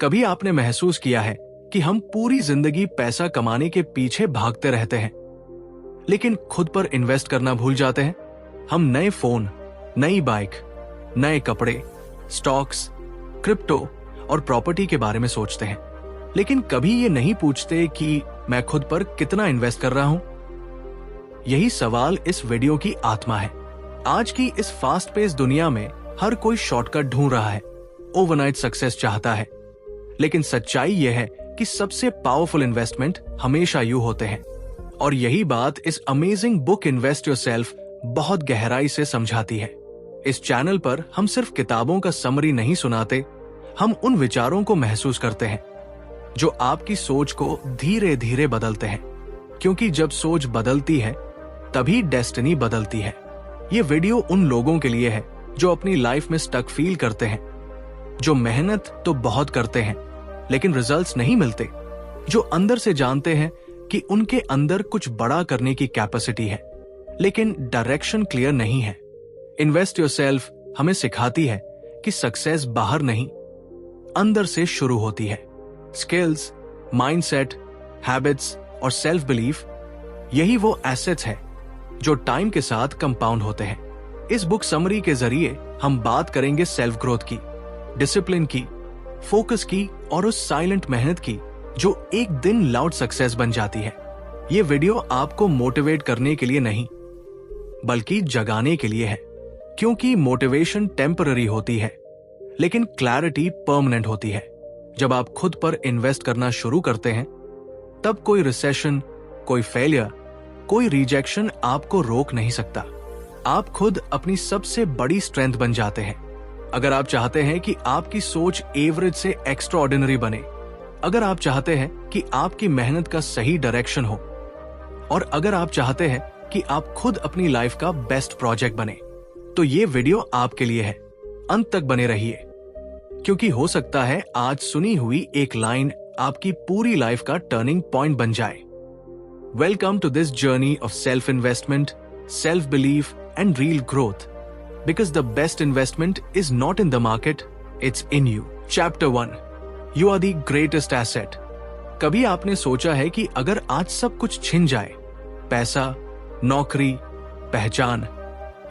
कभी आपने महसूस किया है कि हम पूरी जिंदगी पैसा कमाने के पीछे भागते रहते हैं, लेकिन खुद पर इन्वेस्ट करना भूल जाते हैं? हम नए फोन, नई बाइक, नए कपड़े, स्टॉक्स, क्रिप्टो और प्रॉपर्टी के बारे में सोचते हैं, लेकिन कभी ये नहीं पूछते कि मैं खुद पर कितना इन्वेस्ट कर रहा हूं। यही सवाल इस वीडियो की आत्मा है। आज की इस फास्ट पेस दुनिया में हर कोई शॉर्टकट ढूंढ रहा है, ओवरनाइट सक्सेस चाहता है, लेकिन सच्चाई यह है कि सबसे पावरफुल इन्वेस्टमेंट हमेशा यू होते हैं। और यही बात इस अमेजिंग बुक इन्वेस्ट योरसेल्फ बहुत गहराई से समझाती है। इस चैनल पर हम सिर्फ किताबों का समरी नहीं सुनाते, हम उन विचारों को महसूस करते हैं जो आपकी सोच को धीरे धीरे बदलते हैं, क्योंकि जब सोच बदलती है तभी डेस्टिनी बदलती है। ये वीडियो उन लोगों के लिए है जो अपनी लाइफ में स्टक फील करते हैं, जो मेहनत तो बहुत करते हैं लेकिन रिजल्ट्स नहीं मिलते, जो अंदर से जानते हैं कि उनके अंदर कुछ बड़ा करने की कैपेसिटी है लेकिन डायरेक्शन क्लियर नहीं है। इन्वेस्ट योरसेल्फ हमें सिखाती है कि सक्सेस बाहर नहीं, अंदर से शुरू होती है। स्किल्स, माइंडसेट, हैबिट्स और सेल्फ बिलीफ, यही वो एसेट्स हैं जो टाइम के साथ कंपाउंड होते हैं। इस बुक समरी के जरिए हम बात करेंगे सेल्फ ग्रोथ की, डिसिप्लिन की, फोकस की और उस साइलेंट मेहनत की जो एक दिन लाउड सक्सेस बन जाती है। ये वीडियो आपको मोटिवेट करने के लिए नहीं बल्कि जगाने के लिए है, क्योंकि मोटिवेशन टेम्पररी होती है लेकिन क्लैरिटी परमानेंट होती है। जब आप खुद पर इन्वेस्ट करना शुरू करते हैं तब कोई रिसेशन, कोई फेलियर, कोई रिजेक्शन आपको रोक नहीं सकता। आप खुद अपनी सबसे बड़ी स्ट्रेंथ बन जाते हैं। अगर आप चाहते हैं कि आपकी सोच एवरेज से एक्स्ट्रा ऑर्डिनरी बने, अगर आप चाहते हैं कि आपकी मेहनत का सही डायरेक्शन हो, और अगर आप चाहते हैं कि आप खुद अपनी लाइफ का बेस्ट प्रोजेक्ट बने, तो ये वीडियो आपके लिए है। अंत तक बने रहिए, क्योंकि हो सकता है आज सुनी हुई एक लाइन आपकी पूरी लाइफ का टर्निंग पॉइंट बन जाए। Welcome to this journey of self investment, self belief and real growth, because the best investment is not in the market, it's in you. Chapter 1, you are the greatest asset. कभी आपने सोचा है कि अगर आज सब कुछ छिन जाए, पैसा, नौकरी, पहचान,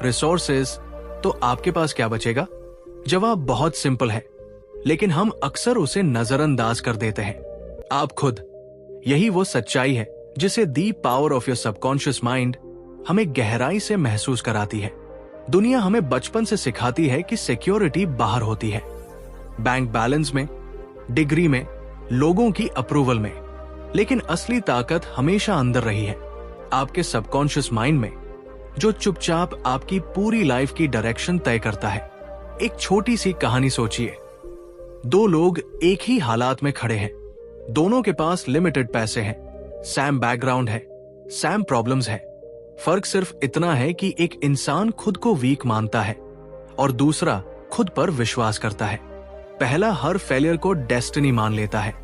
रिसोर्सेज, तो आपके पास क्या बचेगा? जवाब बहुत सिंपल है, लेकिन हम अक्सर उसे नजरअंदाज कर देते हैं। आप खुद, यही वो सच्चाई है जिसे the power of your subconscious mind हमें गहराई से महसूस कराती है। दुनिया हमें बचपन से सिखाती है कि सिक्योरिटी बाहर होती है, बैंक बैलेंस में, डिग्री में, लोगों की अप्रूवल में, लेकिन असली ताकत हमेशा अंदर रही है, आपके सबकॉन्शियस माइंड में, जो चुपचाप आपकी पूरी लाइफ की डायरेक्शन तय करता है। एक छोटी सी कहानी सोचिए। दो लोग एक ही हालात में खड़े हैं, दोनों के पास लिमिटेड पैसे हैं, सैम बैकग्राउंड है, सैम प्रॉब्लम्स है। फर्क सिर्फ इतना है कि एक इंसान खुद को वीक मानता है और दूसरा खुद पर विश्वास करता है। पहला हर फेलियर को डेस्टिनी मान लेता है,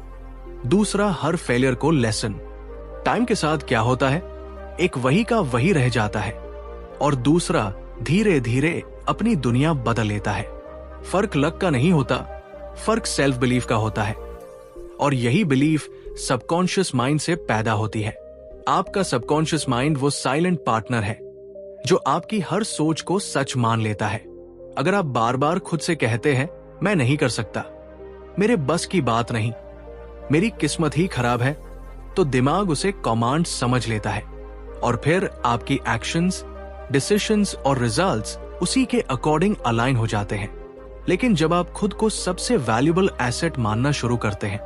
दूसरा हर फेलियर को लेसन। टाइम के साथ क्या होता है, एक वही का वही रह जाता है और दूसरा धीरे धीरे अपनी दुनिया बदल लेता है। फर्क लक का नहीं होता, फर्क सेल्फ बिलीफ का होता है, और यही बिलीफ सबकॉन्शियस माइंड से पैदा होती है। आपका सबकॉन्शियस माइंड वो साइलेंट पार्टनर है जो आपकी हर सोच को सच मान लेता है। अगर आप बार बार खुद से कहते हैं, मैं नहीं कर सकता, मेरे बस की बात नहीं, मेरी किस्मत ही खराब है, तो दिमाग उसे कमांड समझ लेता है और फिर आपकी एक्शंस, डिसीजंस और रिजल्ट्स उसी के अकॉर्डिंग अलाइन हो जाते हैं। लेकिन जब आप खुद को सबसे वैल्यूएबल एसेट मानना शुरू करते हैं,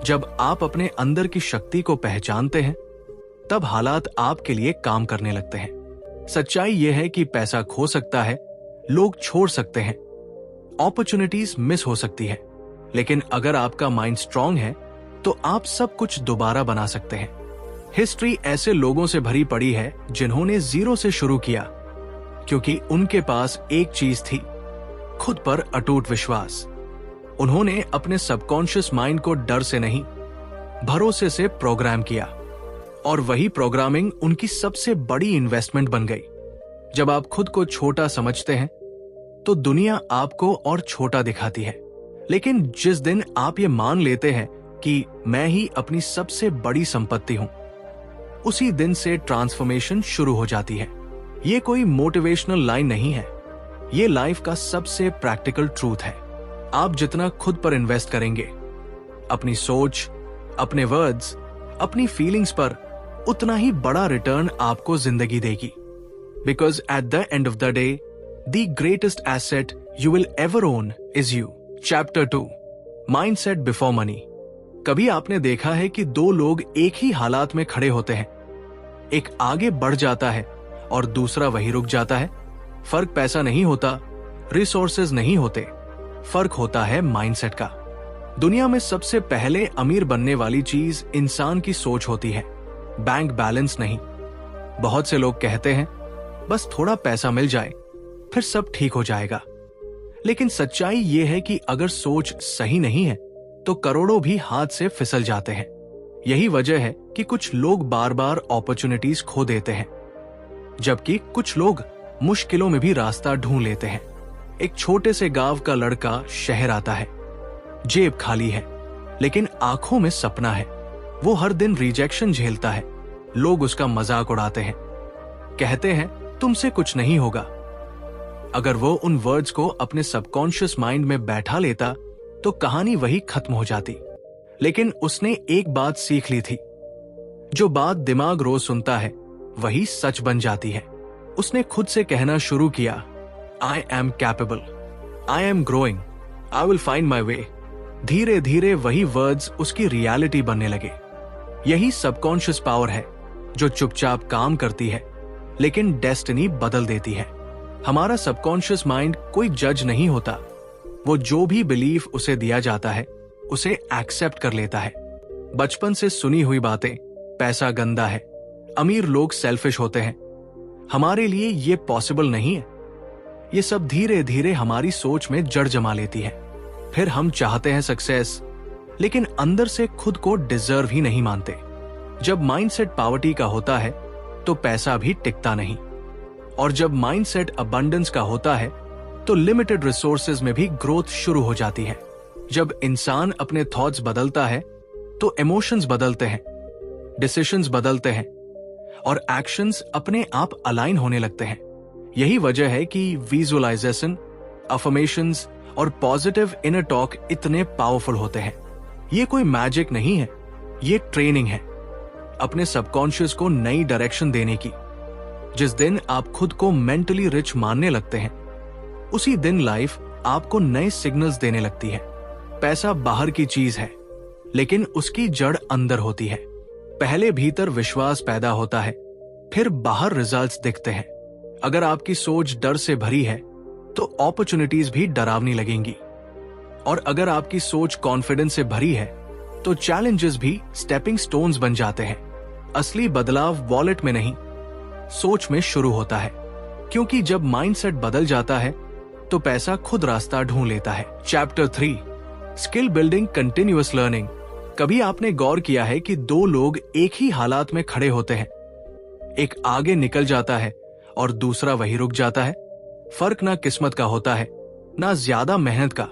जब आप अपने अंदर की शक्ति को पहचानते हैं, तब हालात आपके लिए काम करने लगते हैं। सच्चाई यह है कि पैसा खो सकता है, लोग छोड़ सकते हैं, अपॉर्चुनिटीज मिस हो सकती है, लेकिन अगर आपका माइंड स्ट्रांग है तो आप सब कुछ दोबारा बना सकते हैं। हिस्ट्री ऐसे लोगों से भरी पड़ी है जिन्होंने जीरो से शुरू किया, क्योंकि उनके पास एक चीज थी, खुद पर अटूट विश्वास। उन्होंने अपने सबकॉन्शियस माइंड को डर से नहीं, भरोसे से प्रोग्राम किया, और वही प्रोग्रामिंग उनकी सबसे बड़ी इन्वेस्टमेंट बन गई। जब आप खुद को छोटा समझते हैं तो दुनिया आपको और छोटा दिखाती है, लेकिन जिस दिन आप ये मान लेते हैं कि मैं ही अपनी सबसे बड़ी संपत्ति हूं, उसी दिन से ट्रांसफॉर्मेशन शुरू हो जाती है। ये कोई मोटिवेशनल लाइन नहीं है, ये लाइफ का सबसे प्रैक्टिकल ट्रूथ है। आप जितना खुद पर इन्वेस्ट करेंगे, अपनी सोच, अपने वर्ड्स, अपनी फीलिंग्स पर, उतना ही बड़ा रिटर्न आपको जिंदगी देगी। Because at the end of the day, the greatest asset you will ever own is you. Chapter 2, mindset before money. कभी आपने देखा है कि दो लोग एक ही हालात में खड़े होते हैं, एक आगे बढ़ जाता है और दूसरा वहीं रुक जाता है। फर्क पैसा नहीं होता, रिसोर्सेज नहीं होते, फर्क होता है माइंडसेट का। दुनिया में सबसे पहले अमीर बनने वाली चीज इंसान की सोच होती है, बैंक बैलेंस नहीं। बहुत से लोग कहते हैं बस थोड़ा पैसा मिल जाए फिर सब ठीक हो जाएगा, लेकिन सच्चाई यह है कि अगर सोच सही नहीं है तो करोड़ों भी हाथ से फिसल जाते हैं। यही वजह है कि कुछ लोग बार बार अपॉर्चुनिटीज खो देते हैं, जबकि कुछ लोग मुश्किलों में भी रास्ता ढूंढ लेते हैं। एक छोटे से गांव का लड़का शहर आता है, जेब खाली है लेकिन आंखों में सपना है। वो हर दिन रिजेक्शन झेलता है, लोग उसका मजाक उड़ाते हैं, कहते हैं तुमसे कुछ नहीं होगा। अगर वो उन वर्ड्स को अपने सबकॉन्शियस माइंड में बैठा लेता तो कहानी वही खत्म हो जाती। लेकिन उसने एक बात सीख ली थी, जो बात दिमाग रोज सुनता है वही सच बन जाती है। उसने खुद से कहना शुरू किया, I am capable, I am growing, I will find my way. धीरे धीरे वही वर्ड्स उसकी रियलिटी बनने लगे। यही सबकॉन्शियस पावर है जो चुपचाप काम करती है लेकिन डेस्टिनी बदल देती है। हमारा सबकॉन्शियस माइंड कोई जज नहीं होता, वो जो भी बिलीफ उसे दिया जाता है उसे एक्सेप्ट कर लेता है। बचपन से सुनी हुई बातें, पैसा गंदा है, अमीर लोग सेल्फिश होते हैं, हमारे लिए ये पॉसिबल नहीं है, ये सब धीरे धीरे हमारी सोच में जड़ जमा लेती है। फिर हम चाहते हैं सक्सेस, लेकिन अंदर से खुद को डिजर्व ही नहीं मानते। जब माइंडसेट पॉवर्टी का होता है तो पैसा भी टिकता नहीं, और जब माइंडसेट अबंडेंस का होता है तो लिमिटेड रिसोर्सेज में भी ग्रोथ शुरू हो जाती है। जब इंसान अपने थॉट्स बदलता है तो इमोशंस बदलते हैं, डिसीजंस बदलते हैं और एक्शंस अपने आप अलाइन होने लगते हैं। यही वजह है कि विजुअलाइजेशन, अफर्मेशंस और पॉजिटिव इनर टॉक इतने पावरफुल होते हैं। ये कोई मैजिक नहीं है, ये ट्रेनिंग है अपने सबकॉन्शियस को नई डायरेक्शन देने की। जिस दिन आप खुद को मेंटली रिच मानने लगते हैं, उसी दिन लाइफ आपको नए सिग्नल्स देने लगती है। पैसा बाहर की चीज है, लेकिन उसकी जड़ अंदर होती है। पहले भीतर विश्वास पैदा होता है, फिर बाहर रिजल्ट्स दिखते हैं। अगर आपकी सोच डर से भरी है तो अपॉर्चुनिटीज भी डरावनी लगेंगी, और अगर आपकी सोच कॉन्फिडेंस से भरी है तो चैलेंजेस भी स्टेपिंग स्टोन्स बन जाते हैं। असली बदलाव वॉलेट में नहीं, सोच में शुरू होता है, क्योंकि जब माइंडसेट बदल जाता है तो पैसा खुद रास्ता ढूंढ लेता है। Chapter 3, skill building continuous learning. कभी आपने गौर किया है कि दो लोग एक ही हालात में खड़े होते हैं, एक आगे निकल जाता है और दूसरा वहीं रुक जाता है। फर्क ना किस्मत का होता है, ना ज्यादा मेहनत का,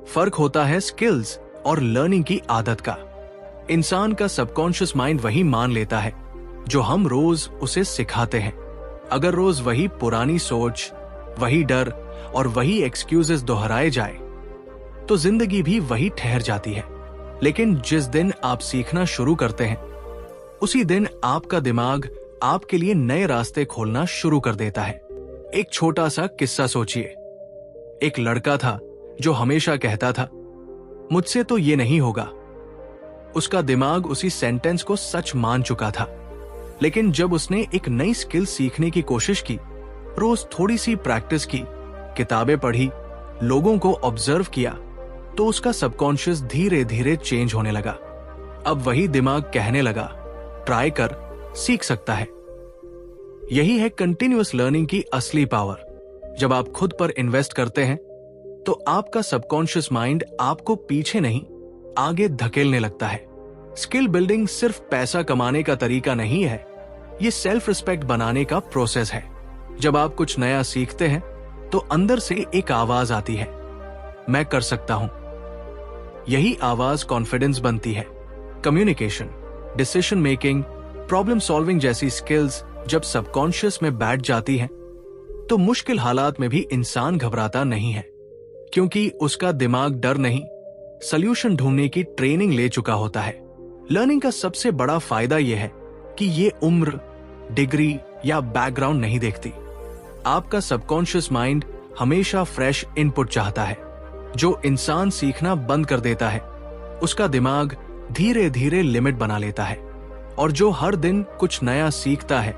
फर्क होता है स्किल्स और लर्निंग की आदत का। इंसान का सबकॉन्शियस माइंड वही मान लेता है जो हम रोज उसे सिखाते हैं। अगर रोज वही पुरानी सोच, वही डर और वही एक्सक्यूजेस दोहराए जाए तो जिंदगी भी वही ठहर जाती है। लेकिन जिस दिन आप सीखना शुरू करते हैं, उसी दिन आपका दिमाग आपके लिए नए रास्ते खोलना शुरू कर देता है। एक छोटा सा किस्सा सोचिए। एक लड़का था जो हमेशा कहता था, मुझसे तो ये नहीं होगा। उसका दिमाग उसी सेंटेंस को सच मान चुका था। लेकिन जब उसने एक नई स्किल सीखने की कोशिश की, रोज थोड़ी सी प्रैक्टिस की, किताबें पढ़ी, लोगों को ऑब्जर्व किया, तो उसका सबकॉन्शियस धीरे धीरे चेंज होने लगा। अब वही दिमाग कहने लगा, ट्राई कर, सीख सकता है। यही है कंटिन्यूअस लर्निंग की असली पावर। जब आप खुद पर इन्वेस्ट करते हैं तो आपका सबकॉन्शियस माइंड आपको पीछे नहीं, आगे धकेलने लगता है। स्किल बिल्डिंग सिर्फ पैसा कमाने का तरीका नहीं है, ये सेल्फ रिस्पेक्ट बनाने का प्रोसेस है। जब आप कुछ नया सीखते हैं तो अंदर से एक आवाज आती है, मैं कर सकता हूं, यही आवाज कॉन्फिडेंस बनती है। Communication, decision making, problem solving जैसी स्किल्स जब सबकॉन्शियस में बैठ जाती हैं, तो मुश्किल हालात में भी इंसान घबराता नहीं है, क्योंकि उसका दिमाग डर नहीं, सॉल्यूशन ढूंढने की ट्रेनिंग ले चुका होता है। लर्निंग का सबसे बड़ा फायदा यह है कि ये उम्र, डिग्री या बैकग्राउंड नहीं देखती। आपका सबकॉन्शियस माइंड हमेशा फ्रेश इनपुट चाहता है। जो इंसान सीखना बंद कर देता है, उसका दिमाग धीरे धीरे लिमिट बना लेता है, और जो हर दिन कुछ नया सीखता है,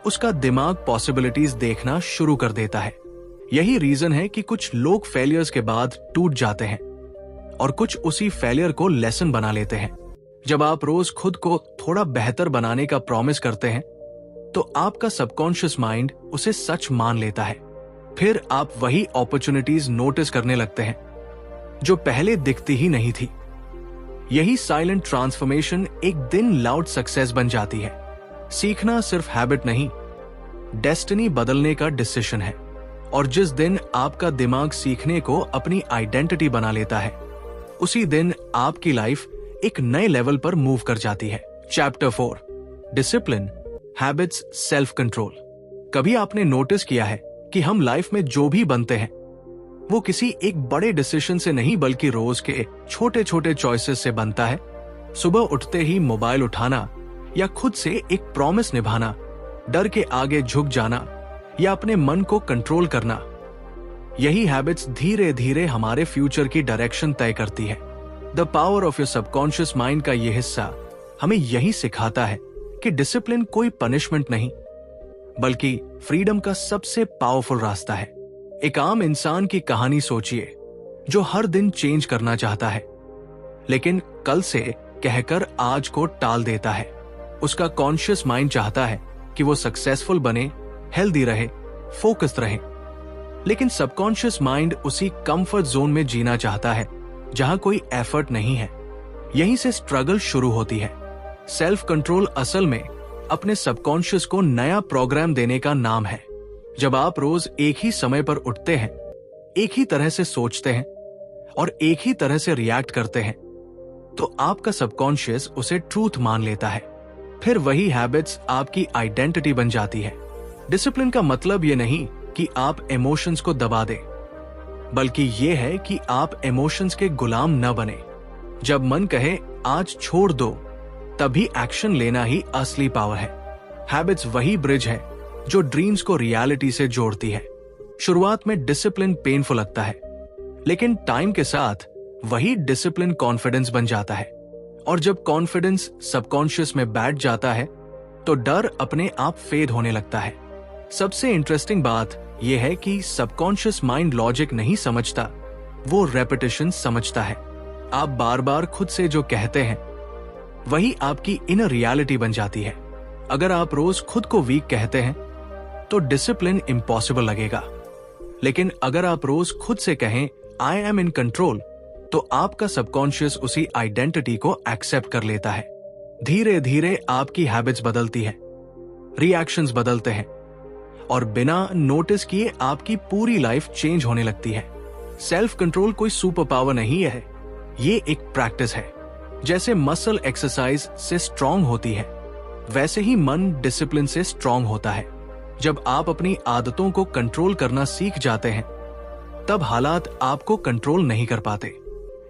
उसका दिमाग पॉसिबिलिटीज देखना शुरू कर देता है। यही रीजन है कि कुछ लोग फेलियर्स के बाद टूट जाते हैं और कुछ उसी फेलियर को लेसन बना लेते हैं। जब आप रोज खुद को थोड़ा बेहतर बनाने का प्रॉमिस करते हैं, तो आपका सबकॉन्शियस माइंड उसे सच मान लेता है। फिर आप वही अपॉर्चुनिटीज नोटिस करने लगते हैं जो पहले दिखती ही नहीं थी। यही साइलेंट ट्रांसफॉर्मेशन एक दिन लाउड सक्सेस बन जाती है। सीखना सिर्फ हैबिट नहीं, डेस्टिनी बदलने का डिसीजन है। और जिस दिन आपका दिमाग सीखने को अपनी आइडेंटिटी बना लेता है, उसी दिन आपकी लाइफ एक नए लेवल पर मूव कर जाती है। Chapter 4, discipline, habits, self control. कभी आपने नोटिस किया है कि हम लाइफ में जो भी बनते हैं, वो किसी एक बड़े डिसीजन से नहीं, बल्कि रोज के छोटे छोटे चॉइसेस से बनता है। सुबह उठते ही मोबाइल उठाना, या खुद से एक प्रॉमिस निभाना, डर के आगे झुक जाना, या अपने मन को कंट्रोल करना। यही हैबिट्स धीरे धीरे हमारे फ्यूचर की डायरेक्शन तय करती है। The power of your subconscious mind का यह हिस्सा हमें यही सिखाता है कि डिसिप्लिन कोई पनिशमेंट नहीं, बल्कि फ्रीडम का सबसे पावरफुल रास्ता है। एक आम इंसान की कहानी सोचिए, जो हर दिन चेंज करना चाहता है, लेकिन कल से कहकर आज को टाल देता है। उसका कॉन्शियस माइंड चाहता है कि वो सक्सेसफुल बने, हेल्दी रहे, फोकस्ड रहे, लेकिन सबकॉन्शियस माइंड उसी कंफर्ट जोन में जीना चाहता है जहां कोई एफर्ट नहीं है। यहीं से स्ट्रगल शुरू होती है। सेल्फ कंट्रोल असल में अपने सबकॉन्शियस को नया प्रोग्राम देने का नाम है। जब आप रोज एक ही समय पर उठते हैं, एक ही तरह से सोचते हैं और एक ही तरह से रिएक्ट करते हैं, तो आपका सबकॉन्शियस उसे ट्रूथ मान लेता है। फिर वही हैबिट्स आपकी आइडेंटिटी बन जाती है। डिसिप्लिन का मतलब ये नहीं कि आप इमोशंस को दबा दें, बल्कि ये है कि आप इमोशंस के गुलाम न बने। जब मन कहे आज छोड़ दो, तभी एक्शन लेना ही असली पावर है। हैबिट्स वही ब्रिज है जो ड्रीम्स को रियलिटी से जोड़ती है। शुरुआत में डिसिप्लिन पेनफुल लगता है, लेकिन टाइम के साथ वही डिसिप्लिन कॉन्फिडेंस बन जाता है। और जब कॉन्फिडेंस सबकॉन्शियस में बैठ जाता है, तो डर अपने आप फेड होने लगता है। सबसे इंटरेस्टिंग बात यह है कि सबकॉन्शियस माइंड लॉजिक नहीं समझता, वो रेपिटेशन समझता है। आप बार बार खुद से जो कहते हैं, वही आपकी इनर रियलिटी बन जाती है। अगर आप रोज खुद को वीक कहते हैं, तो डिसिप्लिन इम्पॉसिबल लगेगा। लेकिन अगर आप रोज खुद से कहें आई एम इन कंट्रोल, तो आपका सबकॉन्शियस उसी आइडेंटिटी को एक्सेप्ट कर लेता है। धीरे धीरे आपकी हैबिट्स बदलती है, रिएक्शंस बदलते हैं, और बिना नोटिस किए आपकी पूरी लाइफ चेंज होने लगती है। सेल्फ कंट्रोल कोई सुपर पावर नहीं है, ये एक प्रैक्टिस है। जैसे मसल एक्सरसाइज से स्ट्रांग होती है, वैसे ही मन डिसिप्लिन से स्ट्रांग होता है। जब आप अपनी आदतों को कंट्रोल करना सीख जाते हैं, तब हालात आपको कंट्रोल नहीं कर पाते।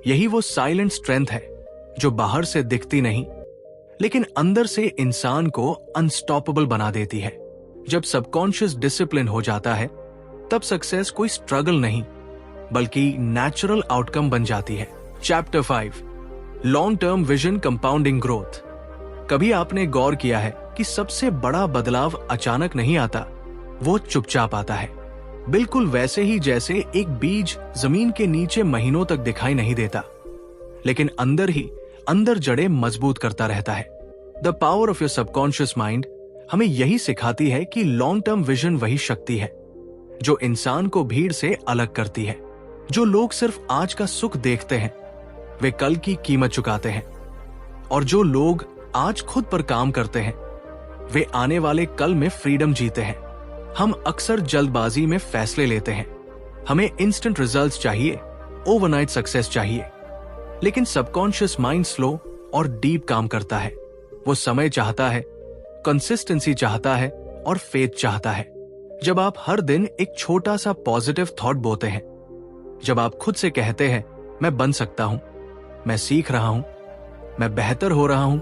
यही वो साइलेंट स्ट्रेंथ है जो बाहर से दिखती नहीं, लेकिन अंदर से इंसान को अनस्टॉपेबल बना देती है। जब सबकॉन्शियस डिसिप्लिन हो जाता है, तब सक्सेस कोई स्ट्रगल नहीं, बल्कि नेचुरल आउटकम बन जाती है। Chapter 5, long term vision compounding growth. कभी आपने गौर किया है कि सबसे बड़ा बदलाव अचानक नहीं आता, वो चुपचाप आता है। बिल्कुल वैसे ही जैसे एक बीज जमीन के नीचे महीनों तक दिखाई नहीं देता, लेकिन अंदर ही अंदर जड़ें मजबूत करता रहता है। The power of your subconscious mind हमें यही सिखाती है कि लॉन्ग टर्म विजन वही शक्ति है जो इंसान को भीड़ से अलग करती है। जो लोग सिर्फ आज का सुख देखते हैं, वे कल की कीमत चुकाते हैं, और जो लोग आज खुद पर काम करते हैं, वे आने वाले कल में फ्रीडम जीते हैं। हम अक्सर जल्दबाजी में फैसले लेते हैं। हमें इंस्टेंट रिजल्ट्स चाहिए, ओवरनाइट सक्सेस चाहिए, लेकिन सबकॉन्शियस माइंड स्लो और डीप काम करता है। वो समय चाहता है, कंसिस्टेंसी चाहता है और फेथ चाहता है। जब आप हर दिन एक छोटा सा पॉजिटिव थॉट बोते हैं, जब आप खुद से कहते हैं मैं बन सकता हूं, मैं सीख रहा हूं, मैं बेहतर हो रहा हूं,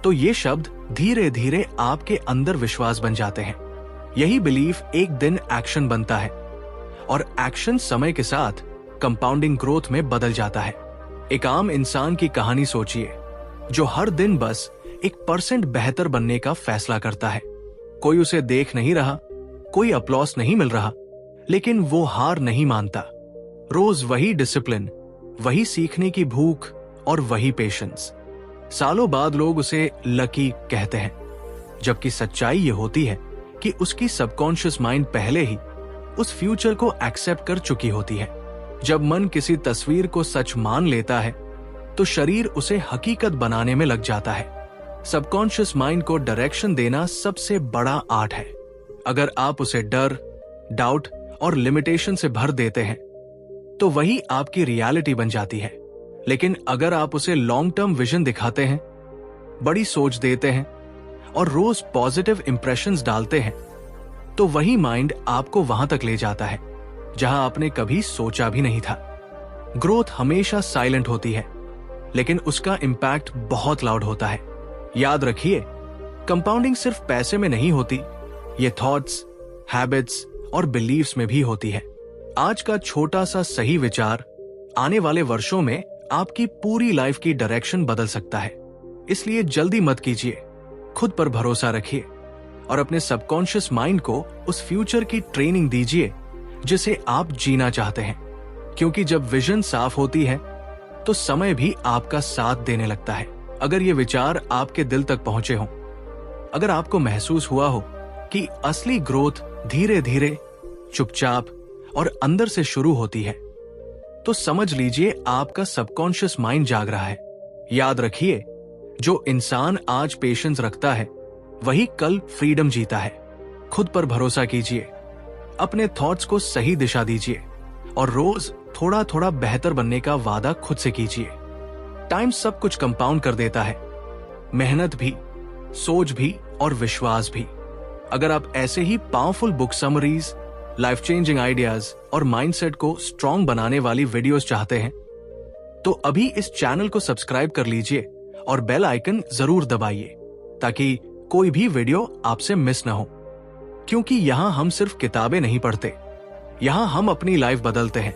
तो ये शब्द धीरे धीरे आपके अंदर विश्वास बन जाते हैं। यही बिलीफ एक दिन एक्शन बनता है और एक्शन समय के साथ कंपाउंडिंग ग्रोथ में बदल जाता है। एक आम इंसान की कहानी सोचिए, जो हर दिन बस 1% बेहतर बनने का फैसला करता है। कोई उसे देख नहीं रहा, कोई अपलॉस नहीं मिल रहा, लेकिन वो हार नहीं मानता। रोज वही डिसिप्लिन, वही सीखने की भूख और वही पेशेंस। सालों बाद लोग उसे लकी कहते हैं, जबकि सच्चाई ये होती है कि उसकी सबकॉन्शियस माइंड पहले ही उस फ्यूचर को एक्सेप्ट कर चुकी होती है। जब मन किसी तस्वीर को सच मान लेता है तो शरीर उसे हकीकत बनाने में लग जाता है। सबकॉन्शियस माइंड को डायरेक्शन देना सबसे बड़ा आर्ट है। अगर आप उसे डर, डाउट और लिमिटेशन से भर देते हैं तो वही आपकी रियलिटी बन जाती है। लेकिन अगर आप उसे लॉन्ग टर्म विजन दिखाते हैं, बड़ी सोच देते हैं और रोज पॉजिटिव इंप्रेशंस डालते हैं, तो वही माइंड आपको वहां तक ले जाता है जहां आपने कभी सोचा भी नहीं था। ग्रोथ हमेशा साइलेंट होती है, लेकिन उसका इंपैक्ट बहुत लाउड होता है। याद रखिए, कंपाउंडिंग सिर्फ पैसे में नहीं होती, ये थॉट्स, हैबिट्स और बिलीव्स में भी होती है। आज का छोटा सा सही विचार आने वाले वर्षों में आपकी पूरी लाइफ की डायरेक्शन बदल सकता है। इसलिए जल्दी मत कीजिए, खुद पर भरोसा रखिए और अपने सबकॉन्शियस माइंड को उस फ्यूचर की ट्रेनिंग दीजिए जिसे आप जीना चाहते हैं। क्योंकि जब विजन साफ होती है तो समय भी आपका साथ देने लगता है। अगर ये विचार आपके दिल तक पहुंचे हों, अगर आपको महसूस हुआ हो कि असली ग्रोथ धीरे धीरे, चुपचाप और अंदर से शुरू होती है, तो समझ लीजिए आपका सबकॉन्शियस माइंड जाग रहा है। याद रखिए, जो इंसान आज पेशेंस रखता है वही कल फ्रीडम जीता है। खुद पर भरोसा कीजिए, अपने थॉट्स को सही दिशा दीजिए और रोज थोड़ा थोड़ा बेहतर बनने का वादा खुद से कीजिए। टाइम सब कुछ कंपाउंड कर देता है, मेहनत भी, सोच भी और विश्वास भी। अगर आप ऐसे ही powerful book summaries, life changing ideas और माइंडसेट को स्ट्रॉन्ग बनाने वाली वीडियोस चाहते हैं तो अभी इस चैनल को सब्सक्राइब कर लीजिए और बेल आइकन जरूर दबाइए ताकि कोई भी वीडियो आपसे मिस ना हो। क्योंकि यहां हम सिर्फ किताबें नहीं पढ़ते, यहां हम अपनी लाइफ बदलते हैं।